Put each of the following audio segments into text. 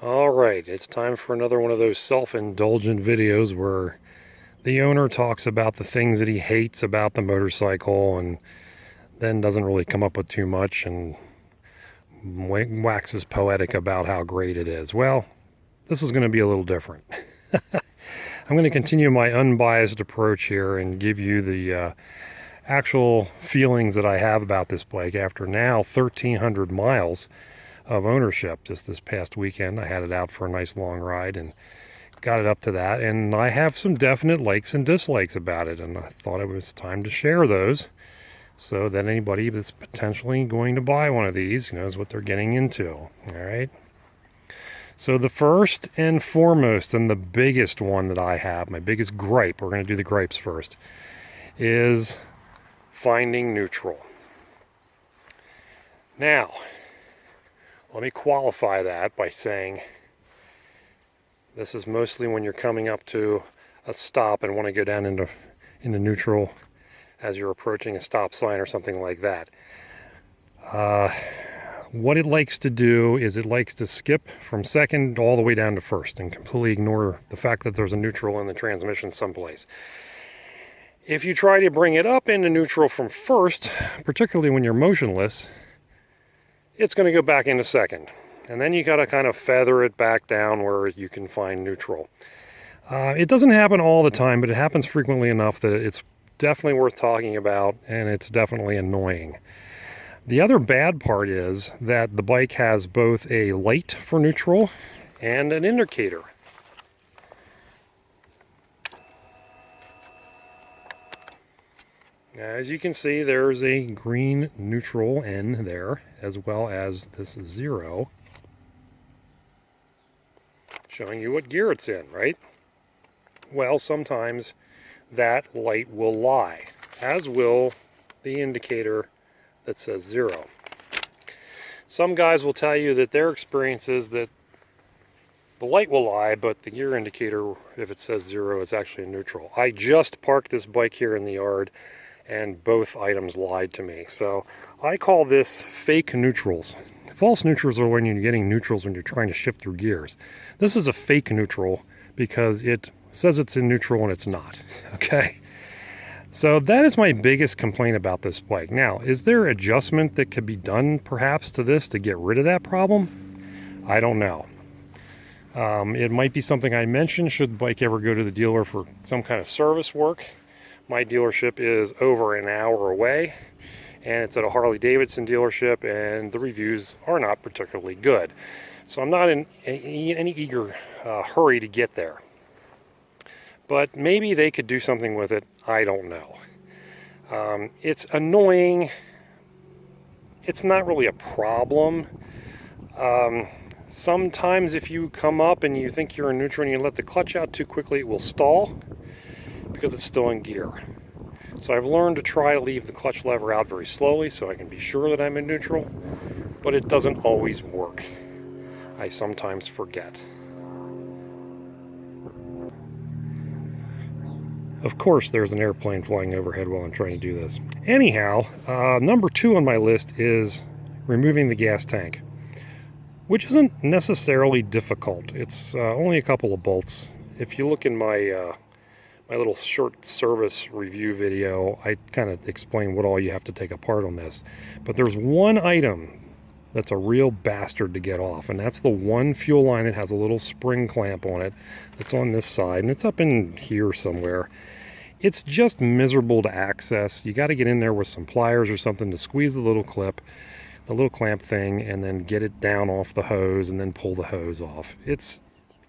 Alright, it's time for another one of those self-indulgent videos where the owner talks about the things that he hates about the motorcycle and then doesn't really come up with too much and waxes poetic about how great it is. Well, this is going to be a little different. I'm going to continue my unbiased approach here and give you the actual feelings that I have about this bike after now 1,300 miles of ownership. Just this past weekend I had it out for a nice long ride and got it up to that, and I have some definite likes and dislikes about it, and I thought it was time to share those so that anybody that's potentially going to buy one of these knows what they're getting into. All right, so the first and foremost and the biggest one that I have, my biggest gripe, we're going to do the gripes first, is finding neutral. Now, let me qualify that by saying this is mostly when you're coming up to a stop and want to go down into neutral as you're approaching a stop sign or something like that. What it likes to do is it likes to skip from second all the way down to first and completely ignore the fact that there's a neutral in the transmission someplace. If you try to bring it up into neutral from first, particularly when you're motionless, it's going to go back into second. And then you got to kind of feather it back down where you can find neutral. It doesn't happen all the time, but it happens frequently enough that it's definitely worth talking about, and it's definitely annoying. The other bad part is that the bike has both a light for neutral and an indicator. As you can see, there's a green neutral N there, as well as this 0, showing you what gear it's in, right? Well, sometimes that light will lie, as will the indicator that says 0. Some guys will tell you that their experience is that the light will lie, but the gear indicator, if it says 0, is actually neutral. I just parked this bike here in the yard, and both items lied to me. So I call this fake neutrals. False neutrals are when you're getting neutrals when you're trying to shift through gears. This is a fake neutral because it says it's in neutral and it's not. Okay? So that is my biggest complaint about this bike. Now, is there adjustment that could be done perhaps to this to get rid of that problem? I don't know. It might be something I mentioned should the bike ever go to the dealer for some kind of service work. My dealership is over an hour away, and it's at a Harley-Davidson dealership, and the reviews are not particularly good. So I'm not in any eager hurry to get there. But maybe they could do something with it. I don't know. It's annoying. It's not really a problem. Sometimes if you come up and you think you're in neutral and you let the clutch out too quickly, it will stall because it's still in gear. So I've learned to try to leave the clutch lever out very slowly so I can be sure that I'm in neutral, but it doesn't always work. I sometimes forget. Of course, there's an airplane flying overhead while I'm trying to do this. Anyhow, number 2 on my list is removing the gas tank, which isn't necessarily difficult. It's only a couple of bolts. If you look in my my little short service review video, I kind of explain what all you have to take apart on this. But there's one item that's a real bastard to get off, and that's the one fuel line that has a little spring clamp on it that's on this side, and it's up in here somewhere. It's just miserable to access. You got to get in there with some pliers or something to squeeze the little clip, the little clamp thing, and then get it down off the hose and then pull the hose off.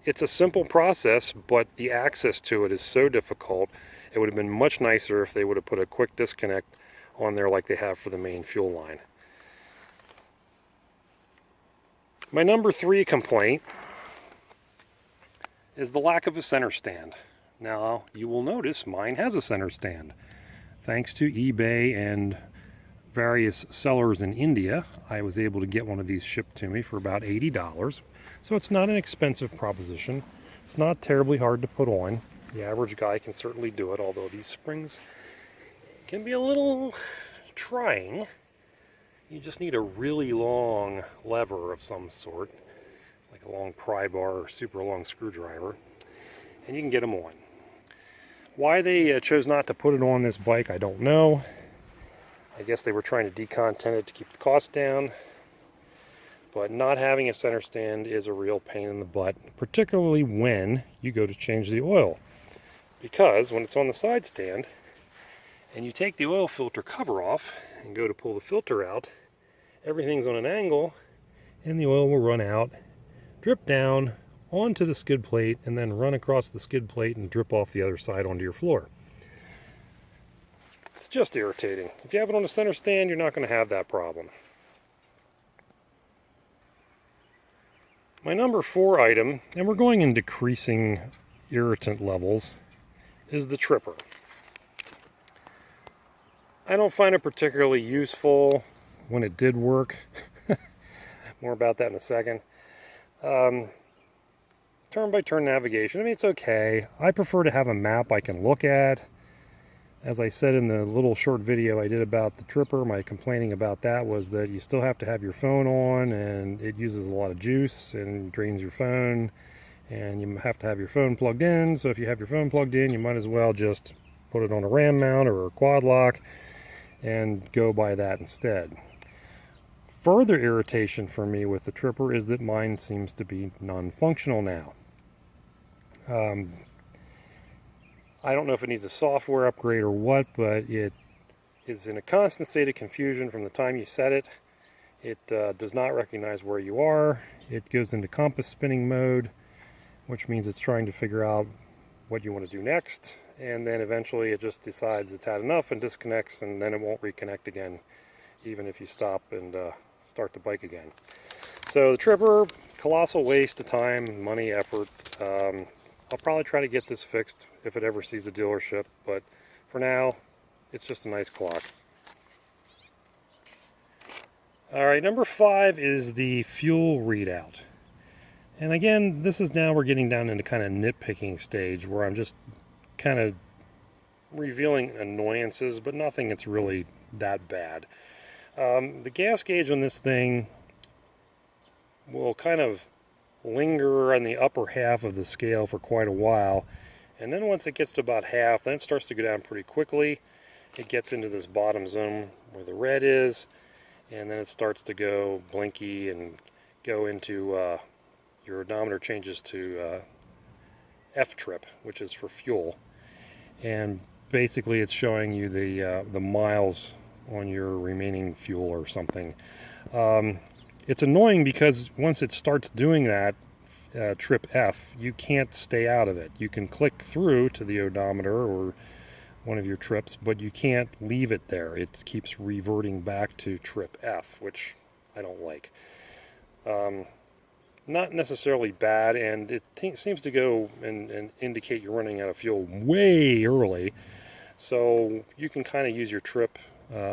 It's a simple process, but the access to it is so difficult. It would have been much nicer if they would have put a quick disconnect on there like they have for the main fuel line. My number 3 complaint is the lack of a center stand. Now, you will notice mine has a center stand. Thanks to eBay and various sellers in India, I was able to get one of these shipped to me for about $80. So it's not an expensive proposition. It's not terribly hard to put on. The average guy can certainly do it, although these springs can be a little trying. You just need a really long lever of some sort, like like a long pry bar or super long screwdriver, and you can get them on. Why they chose not to put it on this bike, I don't know. I guess they were trying to decontent it to keep the cost down. But not having a center stand is a real pain in the butt, particularly when you go to change the oil. Because when it's on the side stand, and you take the oil filter cover off and go to pull the filter out, everything's on an angle, and the oil will run out, drip down onto the skid plate, and then run across the skid plate and drip off the other side onto your floor. It's just irritating. If you have it on the center stand, you're not going to have that problem. My number 4 item, and we're going in decreasing irritant levels, is the tripper. I don't find it particularly useful when it did work. More about that in a second. Turn-by-turn navigation, I mean, it's okay. I prefer to have a map I can look at. As I said in the little short video I did about the tripper, my complaining about that was that you still have to have your phone on, and it uses a lot of juice and drains your phone, and you have to have your phone plugged in. So if you have your phone plugged in, you might as well just put it on a ram mount or a quad lock and go by that instead. Further irritation for me with the tripper is that mine seems to be non-functional now. I don't know if it needs a software upgrade or what, but it is in a constant state of confusion from the time you set it. It does not recognize where you are. It goes into compass spinning mode, which means it's trying to figure out what you want to do next, and then eventually it just decides it's had enough and disconnects, and then it won't reconnect again, even if you stop and start the bike again. So the tripper, colossal waste of time, money, effort. I'll probably try to get this fixed if it ever sees the dealership, but for now, it's just a nice clock. Alright, number 5 is the fuel readout. And again, this is now we're getting down into kind of nitpicking stage where I'm just kind of revealing annoyances, but nothing that's really that bad. The gas gauge on this thing will kind of linger on the upper half of the scale for quite a while, and then once it gets to about half, then it starts to go down pretty quickly. It gets into this bottom zone where the red is, and then it starts to go blinky and go into your odometer changes to F trip, which is for fuel, and basically it's showing you the miles on your remaining fuel or something. It's annoying because once it starts doing that, trip F, you can't stay out of it. You can click through to the odometer or one of your trips, but you can't leave it there. It keeps reverting back to trip F, which I don't like. Not necessarily bad, and it seems to go and indicate you're running out of fuel way early, so you can kind of use your trip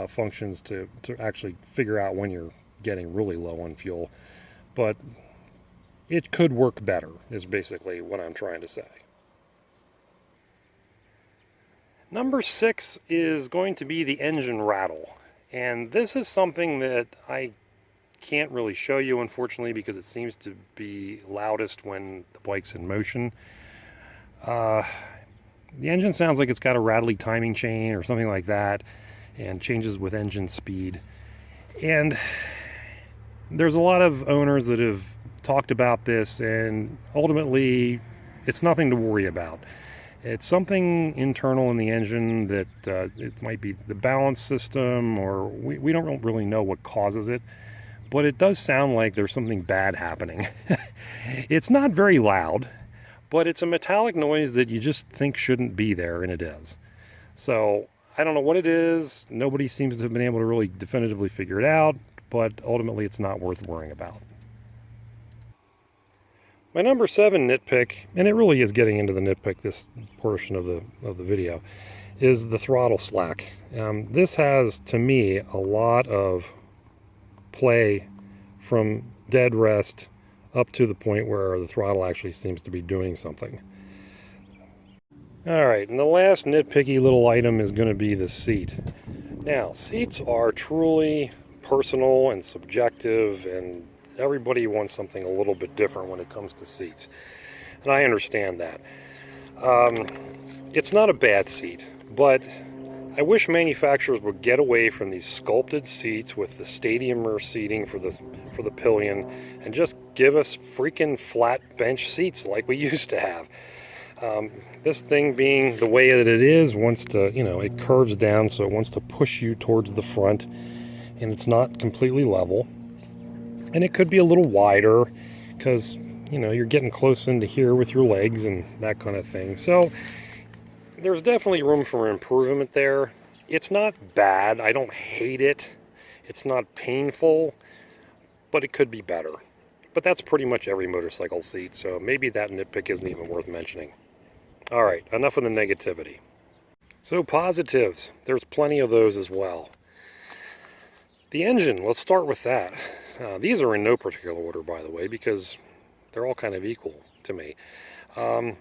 functions to actually figure out when you're getting really low on fuel, but it could work better is basically what I'm trying to say. Number 6 is going to be the engine rattle, and this is something that I can't really show you, unfortunately, because it seems to be loudest when the bike's in motion. The engine sounds like it's got a rattly timing chain or something like that, and changes with engine speed. And there's a lot of owners that have talked about this, and ultimately it's nothing to worry about. It's something internal in the engine that it might be the balance system, or we don't really know what causes it, but it does sound like there's something bad happening. It's not very loud, but it's a metallic noise that you just think shouldn't be there, and it is. So I don't know what it is. Nobody seems to have been able to really definitively figure it out, but ultimately it's not worth worrying about. My number 7 nitpick, and it really is getting into the nitpick, this portion of the video, is the throttle slack. This has, to me, a lot of play from dead rest up to the point where the throttle actually seems to be doing something. Alright, and the last nitpicky little item is going to be the seat. Now, seats are truly personal and subjective, and Everybody wants something a little bit different when it comes to seats, and I understand that. It's not a bad seat, but I wish manufacturers would get away from these sculpted seats with the stadiumer seating for the pillion and just give us freaking flat bench seats like we used to have. This thing, being the way that it is, wants to, it curves down, so it wants to push you towards the front, and it's not completely level. And it could be a little wider because, you're getting close into here with your legs and that kind of thing. So there's definitely room for improvement there. It's not bad. I don't hate it. It's not painful, but it could be better. But that's pretty much every motorcycle seat, so maybe that nitpick isn't even worth mentioning. All right, enough of the negativity. So positives, there's plenty of those as well. The engine, let's start with that. These are in no particular order, by the way, because they're all kind of equal to me. The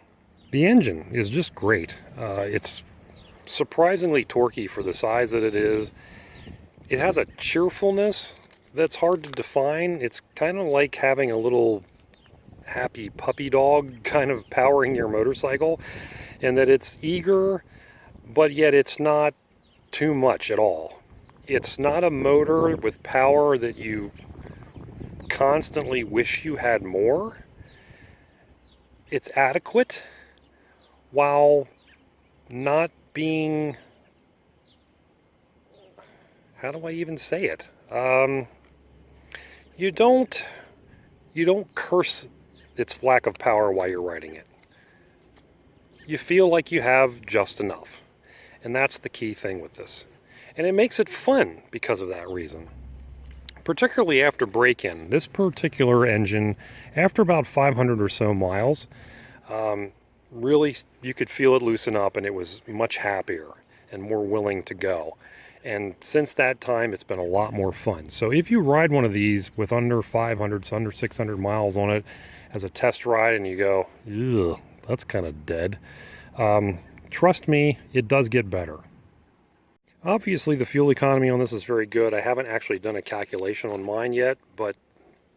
engine is just great. It's surprisingly torquey for the size that it is. It has a cheerfulness that's hard to define. It's kind of like having a little happy puppy dog kind of powering your motorcycle, and that it's eager, but yet it's not too much at all. It's not a motor with power that you constantly wish you had more. It's adequate while not being, how do I even say it? You don't curse its lack of power while you're riding it. You feel like you have just enough. And that's the key thing with this. And it makes it fun because of that reason. Particularly after break-in. This particular engine, after about 500 or so miles, really you could feel it loosen up, and it was much happier and more willing to go. And since that time, it's been a lot more fun. So if you ride one of these with under 500, under 600 miles on it as a test ride, and you go, ugh, that's kind of dead, trust me, it does get better. Obviously, the fuel economy on this is very good. I haven't actually done a calculation on mine yet, but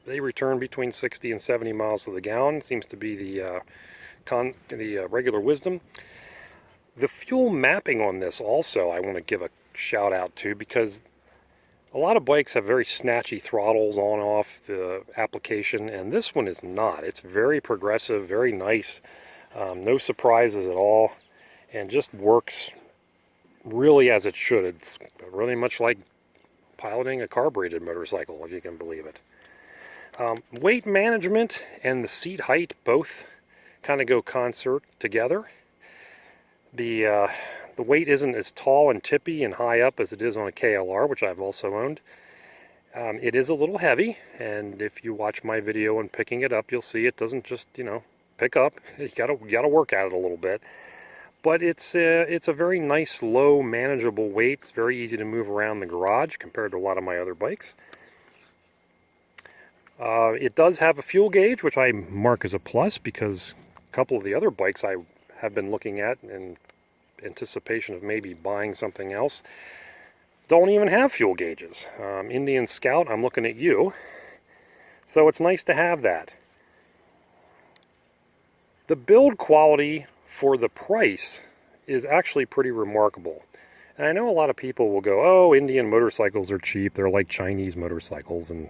they return between 60 and 70 miles to the gallon. Seems to be the regular wisdom. The fuel mapping on this also I want to give a shout out to, because a lot of bikes have very snatchy throttles on off the application, and this one is not. It's very progressive, very nice, no surprises at all, and just works really as it should. It's really much like piloting a carbureted motorcycle, if you can believe it. Weight management and the seat height both kind of go concert together. The weight isn't as tall and tippy and high up as it is on a KLR, which I've also owned. It is a little heavy, and if you watch my video on picking it up, you'll see it doesn't just, pick up. You gotta work at it a little bit. But it's a very nice, low, manageable weight. It's very easy to move around the garage compared to a lot of my other bikes. It does have a fuel gauge, which I mark as a plus, because a couple of the other bikes I have been looking at in anticipation of maybe buying something else don't even have fuel gauges. Indian Scout, I'm looking at you. So it's nice to have that. The build quality for the price is actually pretty remarkable. And I know a lot of people will go, oh, Indian motorcycles are cheap, they're like Chinese motorcycles and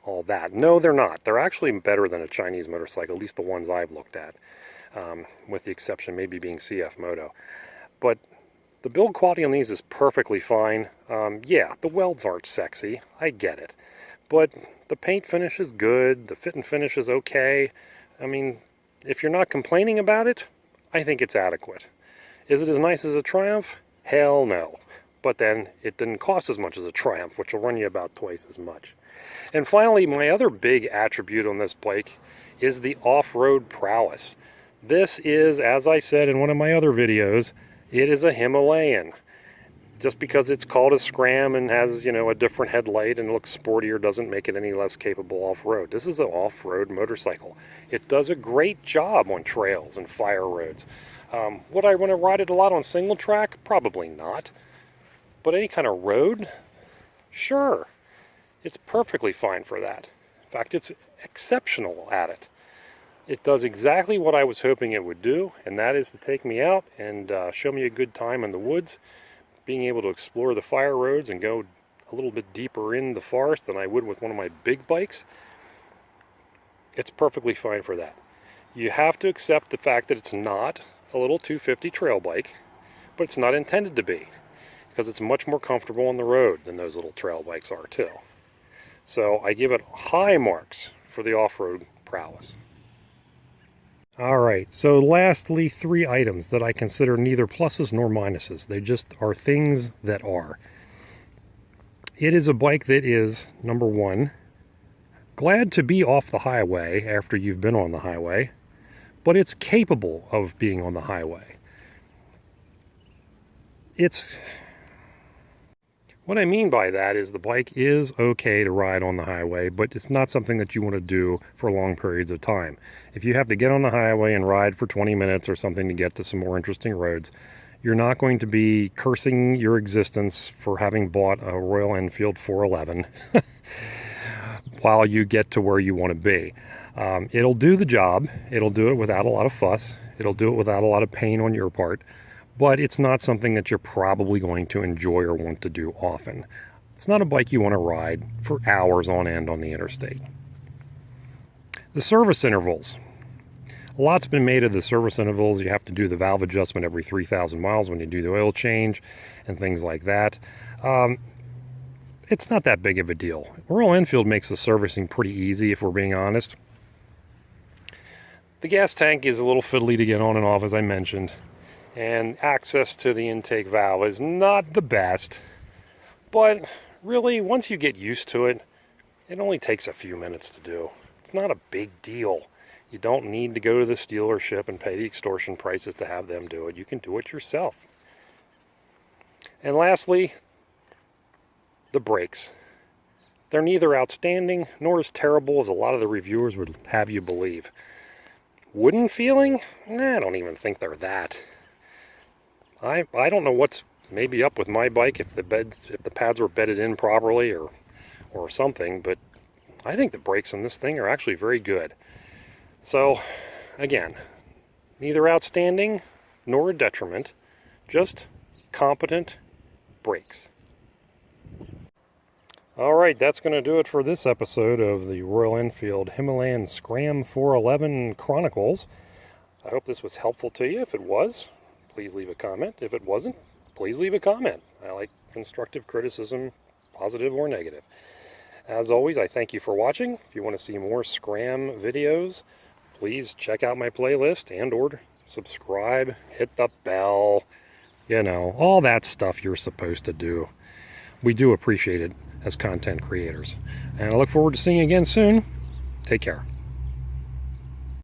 all that. No, they're not. They're actually better than a Chinese motorcycle, at least the ones I've looked at, with the exception maybe being CF Moto. But the build quality on these is perfectly fine. Yeah, the welds aren't sexy, I get it. But the paint finish is good, the fit and finish is okay. I mean, if you're not complaining about it, I think it's adequate. Is it as nice as a Triumph? Hell no. But then it didn't cost as much as a Triumph, which will run you about twice as much. And finally, my other big attribute on this bike is the off-road prowess. This is, as I said in one of my other videos, it is a Himalayan. Just because it's called a Scram and has, a different headlight and looks sportier doesn't make it any less capable off-road. This is an off-road motorcycle. It does a great job on trails and fire roads. Would I want to ride it a lot on single track? Probably not. But any kind of road? Sure. It's perfectly fine for that. In fact, it's exceptional at it. It does exactly what I was hoping it would do, and that is to take me out and show me a good time in the woods, being able to explore the fire roads and go a little bit deeper in the forest than I would with one of my big bikes. It's perfectly fine for that. You have to accept the fact that it's not a little 250 trail bike, but it's not intended to be, because it's much more comfortable on the road than those little trail bikes are too. So I give it high marks for the off-road prowess. Alright, so lastly, 3 items that I consider neither pluses nor minuses. They just are things that are. It is a bike that is, number 1, glad to be off the highway after you've been on the highway, but it's capable of being on the highway. What I mean by that is the bike is okay to ride on the highway, but it's not something that you want to do for long periods of time. If you have to get on the highway and ride for 20 minutes or something to get to some more interesting roads, you're not going to be cursing your existence for having bought a Royal Enfield 411 while you get to where you want to be. It'll do the job. It'll do it without a lot of fuss. It'll do it without a lot of pain on your part. But it's not something that you're probably going to enjoy or want to do often. It's not a bike you want to ride for hours on end on the interstate. The service intervals. A lot's been made of the service intervals. You have to do the valve adjustment every 3,000 miles when you do the oil change and things like that. It's not that big of a deal. Royal Enfield makes the servicing pretty easy, if we're being honest. The gas tank is a little fiddly to get on and off, as I mentioned. And access to the intake valve is not the best. But really, once you get used to it, it only takes a few minutes to do. It's not a big deal. You don't need to go to the dealership and pay the extortion prices to have them do it. You can do it yourself. And lastly, the brakes. They're neither outstanding nor as terrible as a lot of the reviewers would have you believe. Wooden feeling? I don't even think they're that. I don't know what's maybe up with my bike, if the pads were bedded in properly or something, but I think the brakes on this thing are actually very good. So, again, neither outstanding nor a detriment, just competent brakes. Alright, that's going to do it for this episode of the Royal Enfield Himalayan Scram 411 Chronicles. I hope this was helpful to you. If it was, please leave a comment. If it wasn't, please leave a comment. I like constructive criticism, positive or negative. As always, I thank you for watching. If you want to see more Scram videos, please check out my playlist and or subscribe, hit the bell, you know, all that stuff you're supposed to do. We do appreciate it as content creators. And I look forward to seeing you again soon. Take care.